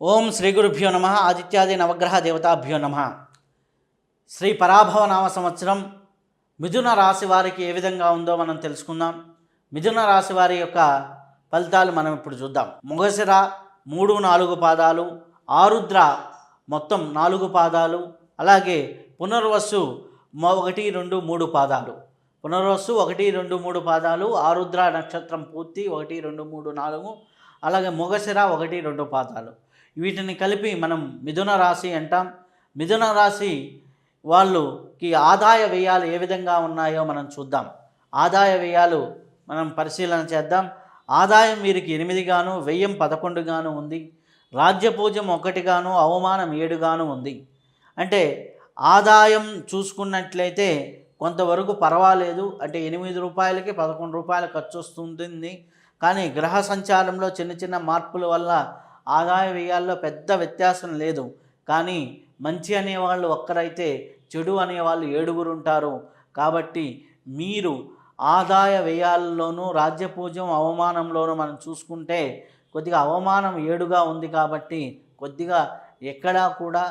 ఓం శ్రీ గురుభ్యో నమ. ఆదిత్యాది నవగ్రహ దేవతాభ్యో నమ. శ్రీ పరాభవ నామ సంవత్సరం మిథున రాశి వారికి ఏ విధంగా ఉందో మనం తెలుసుకుందాం. మిథున రాశి వారి యొక్క ఫలితాలు మనం ఇప్పుడు చూద్దాం. మృగశిర 3-4 పాదాలు, ఆరుద్ర మొత్తం 4 పాదాలు, అలాగే పునర్వసు 1-2-3 పాదాలు. పునర్వసు 1-2-3 పాదాలు, ఆరుద్ర నక్షత్రం పూర్తి 1-2-3-4, అలాగే మృగశిర 1-2 పాదాలు. వీటిని కలిపి మనం మిథున రాశి అంటాం. మిథున రాశి వాళ్ళకి ఆదాయ వ్యయాలు ఏ విధంగా ఉన్నాయో మనం చూద్దాం. ఆదాయ వ్యయాలు మనం పరిశీలన చేద్దాం. ఆదాయం వీరికి 8 గాను, వ్యయం 11 గాను ఉంది. రాజ్యపూజ్యం 1 గాను, అవమానం 7 గాను ఉంది. అంటే ఆదాయం చూసుకున్నట్లయితే కొంతవరకు పర్వాలేదు. అంటే 8 రూపాయలకి 11 రూపాయలు ఖర్చు వస్తుంటుంది. కానీ గ్రహ సంచారంలో చిన్న చిన్న మార్పుల వల్ల ఆదాయ వ్యయాల్లో పెద్ద వ్యత్యాసం లేదు. కానీ మంచి అనేవాళ్ళు ఒక్కరైతే చెడు అనేవాళ్ళు 7 ఉంటారు. కాబట్టి మీరు ఆదాయ వ్యయాల్లోనూ రాజ్యపూజ్యం అవమానంలోనూ మనం చూసుకుంటే కొద్దిగా అవమానం 7గా ఉంది. కాబట్టి కొద్దిగా ఎక్కడా కూడా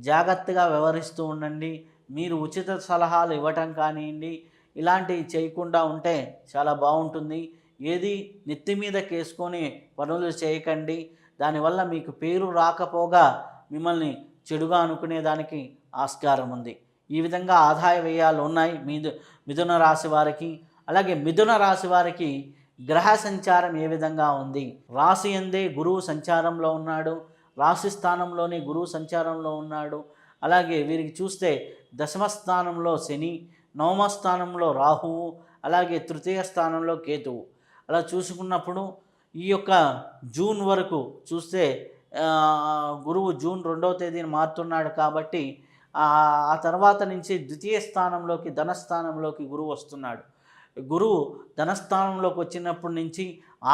జాగ్రత్తగా వ్యవహరిస్తూ ఉండండి. మీరు ఉచిత సలహాలు ఇవ్వటం కానివ్వండి, ఇలాంటివి చేయకుండా ఉంటే చాలా బాగుంటుంది. ఏది నెత్తి మీద కేసుకొని పనులు చేయకండి. దానివల్ల మీకు పేరు రాకపోగా మిమ్మల్ని చెడుగా అనుకునేదానికి ఆస్కారం ఉంది. ఈ విధంగా ఆదాయ వ్యయాలు ఉన్నాయి మిథున రాశి వారికి. అలాగే మిథున రాశి వారికి గ్రహ సంచారం ఏ విధంగా ఉంది? రాశి యందే గురువు సంచారంలో ఉన్నాడు. రాశి స్థానంలోని గురువు సంచారంలో ఉన్నాడు. అలాగే వీరికి చూస్తే దశమ స్థానంలో శని, నవమ స్థానంలో రాహువు, అలాగే తృతీయ స్థానంలో కేతువు. అలా చూసుకున్నప్పుడు ఈ యొక్క జూన్ వరకు చూస్తే గురువు జూన్ 2వ తేదీన మారుతున్నాడు. కాబట్టి ఆ తర్వాత నుంచి ద్వితీయ స్థానంలోకి ధనస్థానంలోకి గురువు వస్తున్నాడు. గురువు ధనస్థానంలోకి వచ్చినప్పటి నుంచి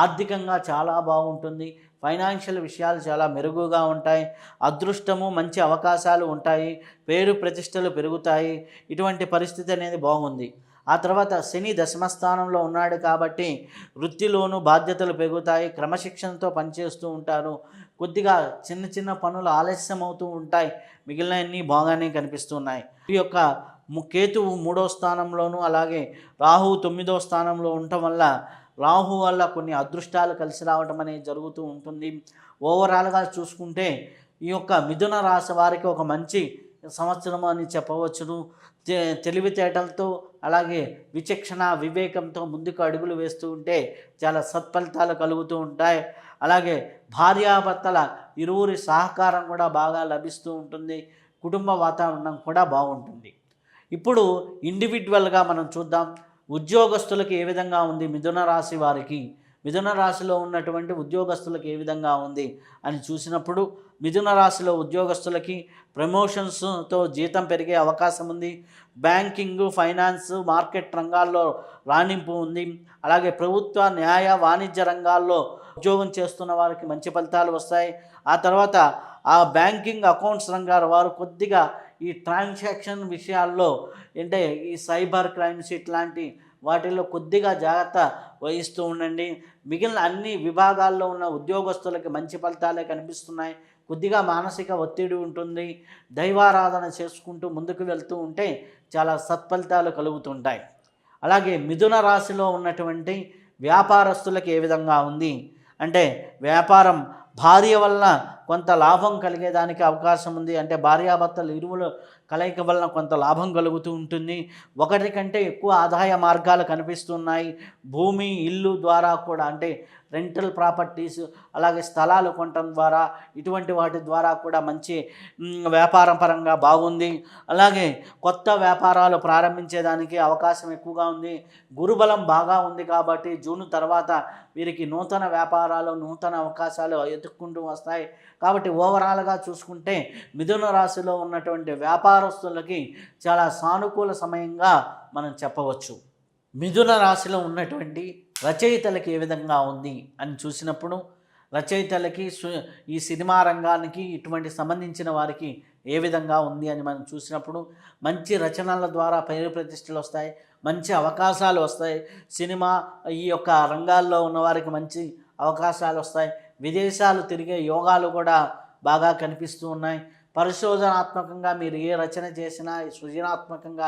ఆర్థికంగా చాలా బాగుంటుంది. ఫైనాన్షియల్ విషయాలు చాలా మెరుగుగా ఉంటాయి. అదృష్టము, మంచి అవకాశాలు ఉంటాయి. పేరు ప్రతిష్టలు పెరుగుతాయి. ఇటువంటి పరిస్థితి అనేది బాగుంది. ఆ తర్వాత శని దశమస్థానంలో ఉన్నాడు. కాబట్టి వృత్తిలోనూ బాధ్యతలు పెరుగుతాయి. క్రమశిక్షణతో పనిచేస్తూ ఉంటారు. కొద్దిగా చిన్న చిన్న పనులు ఆలస్యం అవుతూ ఉంటాయి. మిగిలినవన్నీ బాగానే కనిపిస్తున్నాయి. ఈ యొక్క కేతువు 3వ స్థానంలోనూ, అలాగే రాహువు 9వ స్థానంలో ఉండటం వల్ల రాహు వల్ల కొన్ని అదృష్టాలు కలిసి రావడం అనేది జరుగుతూ ఉంటుంది. ఓవరాల్గా చూసుకుంటే ఈ యొక్క మిథున రాశి వారికి ఒక మంచి సంవత్సరం అని చెప్పవచ్చును. తెలివితేటలతో, అలాగే విచక్షణ వివేకంతో ముందుకు అడుగులు వేస్తూ ఉంటే చాలా సత్ఫలితాలు కలుగుతూ ఉంటాయి. అలాగే భార్యాభర్తల ఇరువురి సహకారం కూడా బాగా లభిస్తూ ఉంటుంది. కుటుంబ వాతావరణం కూడా బాగుంటుంది. ఇప్పుడు ఇండివిజువల్గా మనం చూద్దాం. ఉద్యోగస్తులకు ఏ విధంగా ఉంది మిథున రాశి వారికి? మిథున రాశిలో ఉన్నటువంటి ఉద్యోగస్తులకు ఏ విధంగా ఉంది అని చూసినప్పుడు మిథున రాశిలో ఉద్యోగస్తులకి ప్రమోషన్స్తో జీతం పెరిగే అవకాశం ఉంది. బ్యాంకింగ్, ఫైనాన్స్, మార్కెట్ రంగాల్లో రాణింపు ఉంది. అలాగే ప్రభుత్వ, న్యాయ, వాణిజ్య రంగాల్లో ఉద్యోగం చేస్తున్న వారికి మంచి ఫలితాలు వస్తాయి. ఆ తర్వాత ఆ బ్యాంకింగ్, అకౌంట్స్ రంగాల వారు కొద్దిగా ఈ ట్రాన్సాక్షన్ విషయాల్లో, అంటే ఈ సైబర్ క్రైమ్స్ ఇట్లాంటి వాటిల్లో కొద్దిగా జాగ్రత్త వహిస్తూ ఉండండి. మిగిలిన అన్ని విభాగాల్లో ఉన్న ఉద్యోగస్తులకి మంచి ఫలితాలే కనిపిస్తున్నాయి. కొద్దిగా మానసిక ఒత్తిడి ఉంటుంది. దైవారాధన చేసుకుంటూ ముందుకు వెళ్తూ ఉంటే చాలా సత్ఫలితాలు కలుగుతుంటాయి. అలాగే మిథున రాశిలో ఉన్నటువంటి వ్యాపారస్తులకు ఏ విధంగా ఉంది అంటే, వ్యాపారం భార్య వలన కొంత లాభం కలిగేదానికి అవకాశం ఉంది. అంటే భార్యాభర్తలు ఇరువుల కలయిక వలన కొంత లాభం కలుగుతూ ఉంటుంది. ఒకటి కంటే ఎక్కువ ఆదాయ మార్గాలు కనిపిస్తున్నాయి. భూమి, ఇల్లు ద్వారా కూడా, అంటే రెంటల్ ప్రాపర్టీస్, అలాగే స్థలాలు కొనటం ద్వారా, ఇటువంటి వాటి ద్వారా కూడా మంచి వ్యాపారం పరంగా బాగుంది. అలాగే కొత్త వ్యాపారాలు ప్రారంభించేదానికి అవకాశం ఎక్కువగా ఉంది. గురుబలం బాగా ఉంది. కాబట్టి జూన్ తర్వాత వీరికి నూతన వ్యాపారాలు, నూతన అవకాశాలు ఎదుర్కొంటూ వస్తాయి. కాబట్టి ఓవరాల్గా చూసుకుంటే మిథున రాశిలో ఉన్నటువంటి వ్యాపారస్తులకి చాలా సానుకూల సమయంగా మనం చెప్పవచ్చు. మిథున రాశిలో ఉన్నటువంటి రచయితలకి ఏ విధంగా ఉంది అని చూసినప్పుడు రచయితలకి, ఈ సినిమా రంగానికి ఇటువంటి సంబంధించిన వారికి ఏ విధంగా ఉంది అని మనం చూసినప్పుడు మంచి రచనల ద్వారా పేరు ప్రతిష్టలు వస్తాయి. మంచి అవకాశాలు వస్తాయి. సినిమా, ఈ యొక్క రంగాల్లో ఉన్నవారికి మంచి అవకాశాలు వస్తాయి. విదేశాలు తిరిగే యోగాలు కూడా బాగా కనిపిస్తూ ఉన్నాయి. పరిశోధనాత్మకంగా మీరు ఏ రచన చేసినా, సృజనాత్మకంగా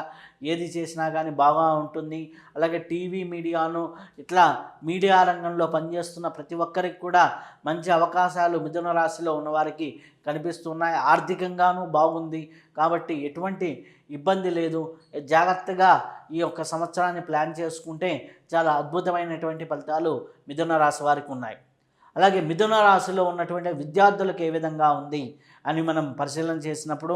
ఏది చేసినా కానీ బాగా ఉంటుంది. అలాగే టీవీ మీడియాను ఇట్లా మీడియా రంగంలో పనిచేస్తున్న ప్రతి ఒక్కరికి కూడా మంచి అవకాశాలు మిథున రాశిలో ఉన్నవారికి కనిపిస్తున్నాయి. ఆర్థికంగానూ బాగుంది కాబట్టి ఎటువంటి ఇబ్బంది లేదు. జాగ్రత్తగా ఈ యొక్క సంవత్సరాన్ని ప్లాన్ చేసుకుంటే చాలా అద్భుతమైనటువంటి ఫలితాలు మిథున రాశి వారికి ఉన్నాయి. అలాగే మిథున రాశిలో ఉన్నటువంటి విద్యార్థులకు ఏ విధంగా ఉంది అని మనం పరిశీలన చేసినప్పుడు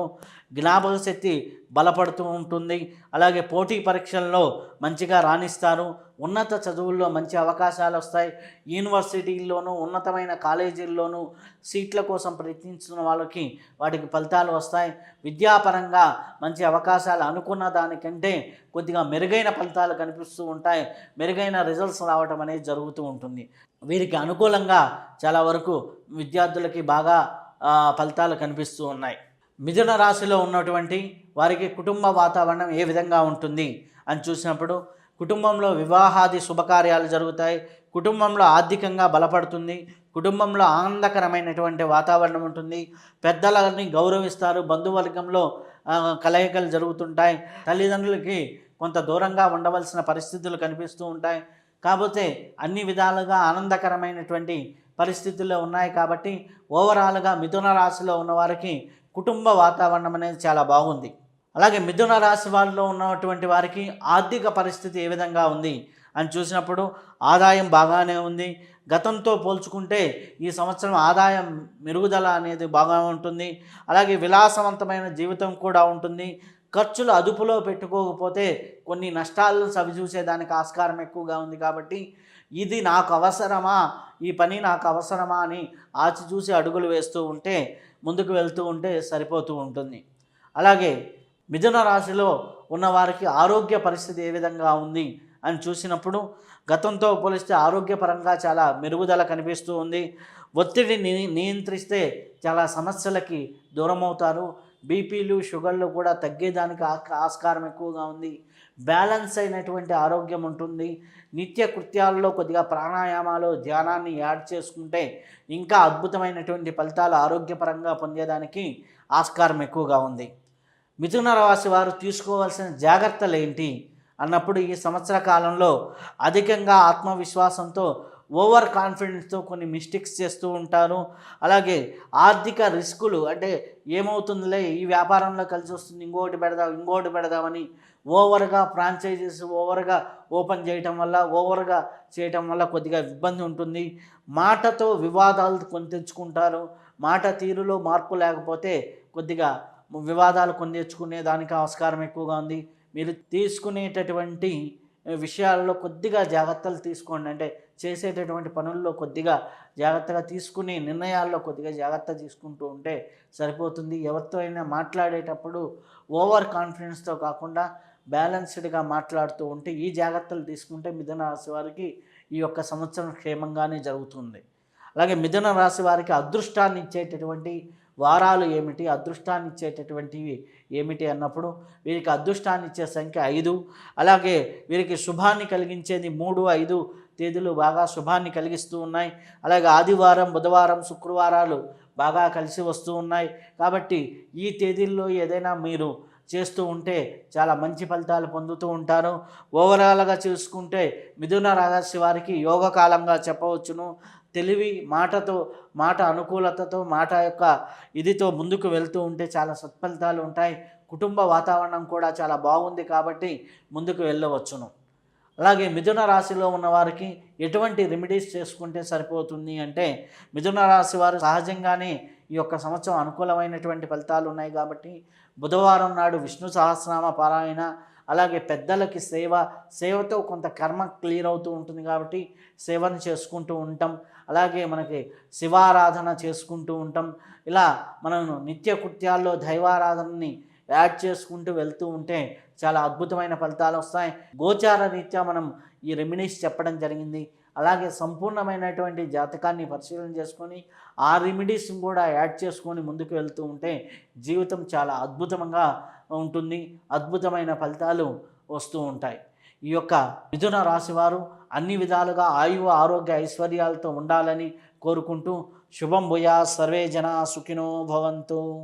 జ్ఞాపక శక్తి బలపడుతూ ఉంటుంది. అలాగే పోటీ పరీక్షల్లో మంచిగా రాణిస్తారు. ఉన్నత చదువుల్లో మంచి అవకాశాలు వస్తాయి. యూనివర్సిటీల్లోనూ ఉన్నతమైన కాలేజీల్లోనూ సీట్ల కోసం ప్రయత్నిస్తున్న వాళ్ళకి వాటికి ఫలితాలు వస్తాయి. విద్యాపరంగా మంచి అవకాశాలు అనుకున్న దానికంటే కొద్దిగా మెరుగైన ఫలితాలు కనిపిస్తూ ఉంటాయి. మెరుగైన రిజల్ట్స్ రావడం అనేది జరుగుతూ ఉంటుంది. వీరికి అనుకూలంగా చాలా వరకు విద్యార్థులకి బాగా ఫలితాలు కనిపిస్తూ ఉన్నాయి. మిథున రాశిలో ఉన్నటువంటి వారికి కుటుంబ వాతావరణం ఏ విధంగా ఉంటుంది అని చూసినప్పుడు కుటుంబంలో వివాహాది శుభకార్యాలు జరుగుతాయి. కుటుంబంలో ఆర్థికంగా బలపడుతుంది. కుటుంబంలో ఆనందకరమైనటువంటి వాతావరణం ఉంటుంది. పెద్దలని గౌరవిస్తారు. బంధువర్గంలో కలయికలు జరుగుతుంటాయి. తల్లిదండ్రులకి కొంత దూరంగా ఉండవలసిన పరిస్థితులు కనిపిస్తూ ఉంటాయి. కాకపోతే అన్ని విధాలుగా ఆనందకరమైనటువంటి పరిస్థితుల్లో ఉన్నాయి. కాబట్టి ఓవరాల్గా మిథున రాశిలో ఉన్నవారికి కుటుంబ వాతావరణం అనేది చాలా బాగుంది. అలాగే మిథున రాశి వాళ్ళలో ఉన్నటువంటి వారికి ఆర్థిక పరిస్థితి ఏ విధంగా ఉంది అని చూసినప్పుడు ఆదాయం బాగానే ఉంది. గతంతో పోల్చుకుంటే ఈ సంవత్సరం ఆదాయం మెరుగుదల అనేది బాగా ఉంటుంది. అలాగే విలాసవంతమైన జీవితం కూడా ఉంటుంది. ఖర్చులు అదుపులో పెట్టుకోకపోతే కొన్ని నష్టాలను సవిచూసేదానికి ఆస్కారం ఎక్కువగా ఉంది. కాబట్టి ఇది నాకు అవసరమా, ఈ పని నాకు అవసరమా అని ఆచిచూసి అడుగులు వేస్తూ ఉంటే, ముందుకు వెళ్తూ ఉంటే సరిపోతూ ఉంటుంది. అలాగే మిథున రాశిలో ఉన్నవారికి ఆరోగ్య పరిస్థితి ఏ విధంగా ఉంది అని చూసినప్పుడు గతంతో పోలిస్తే ఆరోగ్యపరంగా చాలా మెరుగుదల కనిపిస్తూ ఉంది. ఒత్తిడిని నియంత్రిస్తే చాలా సమస్యలకి దూరం అవుతారు. బీపీలు షుగర్లు కూడా తగ్గేదానికి ఆస్కారం ఎక్కువగా ఉంది. బ్యాలెన్స్ అయినటువంటి ఆరోగ్యం ఉంటుంది. నిత్య కృత్యాల్లో కొద్దిగా ప్రాణాయామాలు ధ్యానాన్ని యాడ్ చేసుకుంటే ఇంకా అద్భుతమైనటువంటి ఫలితాలు ఆరోగ్యపరంగా పొందేదానికి ఆస్కారం ఎక్కువగా ఉంది. మిథున రాశి వారు తీసుకోవాల్సిన జాగ్రత్తలు ఏంటి అన్నప్పుడు ఈ సంవత్సర కాలంలో అధికంగా ఆత్మవిశ్వాసంతో ఓవర్ కాన్ఫిడెన్స్తో కొన్ని మిస్టేక్స్ చేస్తూ ఉంటారు. అలాగే ఆర్థిక రిస్కులు అంటే ఏమవుతుందిలే ఈ వ్యాపారంలో కలిసి వస్తుంది ఇంకోటి పెడదామని ఓవర్గా ఫ్రాంచైజీస్ ఓవర్గా ఓపెన్ చేయటం వల్ల కొద్దిగా ఇబ్బంది ఉంటుంది. మాటతో వివాదాలు కొని తెచ్చుకుంటారు. మాట తీరులో మార్పు లేకపోతే కొద్దిగా వివాదాలు కొని తెచ్చుకునే దానికి ఆస్కారం ఎక్కువగా ఉంది. మీరు తీసుకునేటటువంటి విషయాల్లో కొద్దిగా జాగ్రత్తలు తీసుకోండి. అంటే చేసేటటువంటి పనుల్లో కొద్దిగా జాగ్రత్తగా తీసుకుని నిర్ణయాల్లో కొద్దిగా జాగ్రత్త తీసుకుంటూ ఉంటే సరిపోతుంది. ఎవరితో అయినా మాట్లాడేటప్పుడు ఓవర్ కాన్ఫిడెన్స్తో కాకుండా బ్యాలెన్స్డ్గా మాట్లాడుతూ ఉంటే ఈ జాగ్రత్తలు తీసుకుంటే మిథున రాశి వారికి ఈ యొక్క సంవత్సరం క్షేమంగానే జరుగుతుంది. అలాగే మిథున రాశి వారికి అదృష్టాన్ని ఇచ్చేటటువంటి వారాలు ఏమిటి, అదృష్టాన్ని ఇచ్చేటటువంటివి ఏమిటి అన్నప్పుడు వీరికి అదృష్టాన్ని ఇచ్చే సంఖ్య 5. అలాగే వీరికి శుభాన్ని కలిగించేది 3, 5 తేదీలు బాగా శుభాన్ని కలిగిస్తూ ఉన్నాయి. అలాగే ఆదివారం, బుధవారం, శుక్రవారాలు బాగా కలిసి వస్తూ ఉన్నాయి. కాబట్టి ఈ తేదీల్లో ఏదైనా మీరు చేస్తూ ఉంటే చాలా మంచి ఫలితాలు పొందుతూ ఉంటారు. ఓవరాల్గా చూసుకుంటే మిథున రాశి వారికి యోగకాలంగా చెప్పవచ్చును. తెలివి మాట అనుకూలతతో మాట యొక్క ఇదితో ముందుకు వెళ్తూ ఉంటే చాలా సత్ఫలితాలు ఉంటాయి. కుటుంబ వాతావరణం కూడా చాలా బాగుంది కాబట్టి ముందుకు వెళ్ళవచ్చును. అలాగే మిథున రాశిలో ఉన్నవారికి ఎటువంటి రెమెడీస్ చేసుకుంటే సరిపోతుంది అంటే మిథున రాశి వారు సహజంగానే ఈ యొక్క సంవత్సరం అనుకూలమైనటువంటి ఫలితాలు ఉన్నాయి కాబట్టి బుధవారం నాడు విష్ణు సహస్రనామ పారాయణ, అలాగే పెద్దలకి సేవతో కొంత కర్మ క్లియర్ అవుతూ ఉంటుంది కాబట్టి సేవను చేసుకుంటూ ఉంటాం. అలాగే మనకి శివారాధన చేసుకుంటూ ఉంటాం. ఇలా మనం నిత్య కృత్యాల్లో దైవారాధనని యాడ్ చేసుకుంటూ వెళ్తూ ఉంటే చాలా అద్భుతమైన ఫలితాలు వస్తాయి. గోచార రీత్యా మనం ఈ రెమెడీస్ చెప్పడం జరిగింది. అలాగే సంపూర్ణమైనటువంటి జాతకాన్ని పరిశీలన చేసుకొని ఆ రెమెడీస్ని కూడా యాడ్ చేసుకొని ముందుకు వెళ్తూ ఉంటే జీవితం చాలా అద్భుతంగా ఉంటుంది. అద్భుతమైన ఫలితాలు వస్తూ ఉంటాయి. ఈ యొక్క మిథున రాశి వారు అన్ని విధాలుగా ఆరోగ్య ఐశ్వర్యాలతో ఉండాలని కోరుకుంటూ శుభం భూయా, సర్వే జనా సుఖినో భవంతు.